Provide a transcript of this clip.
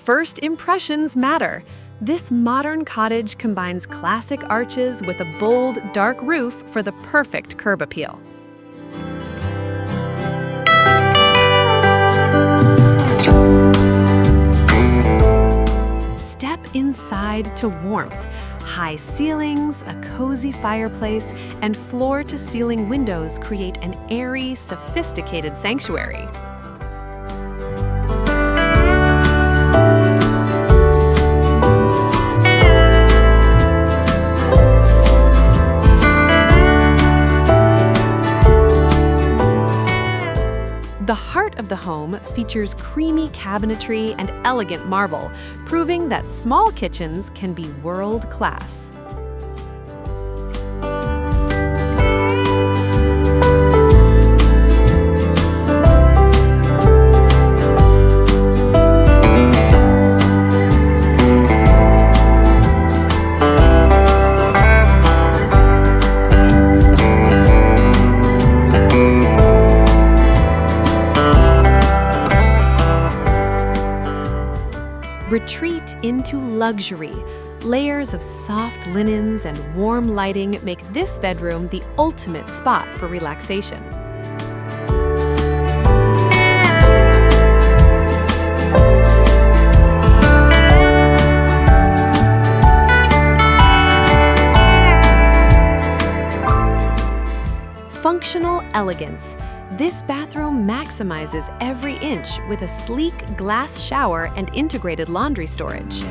First impressions matter. This modern cottage combines classic arches with a bold, dark roof for the perfect curb appeal. Step inside to warmth. High ceilings, a cozy fireplace, and floor-to-ceiling windows create an airy, sophisticated sanctuary. The heart of the home features creamy cabinetry and elegant marble, proving that small kitchens can be world-class. Retreat into luxury. Layers of soft linens and warm lighting make this bedroom the ultimate spot for relaxation. Functional elegance. This bathroom maximizes every inch with a sleek glass shower and integrated laundry storage.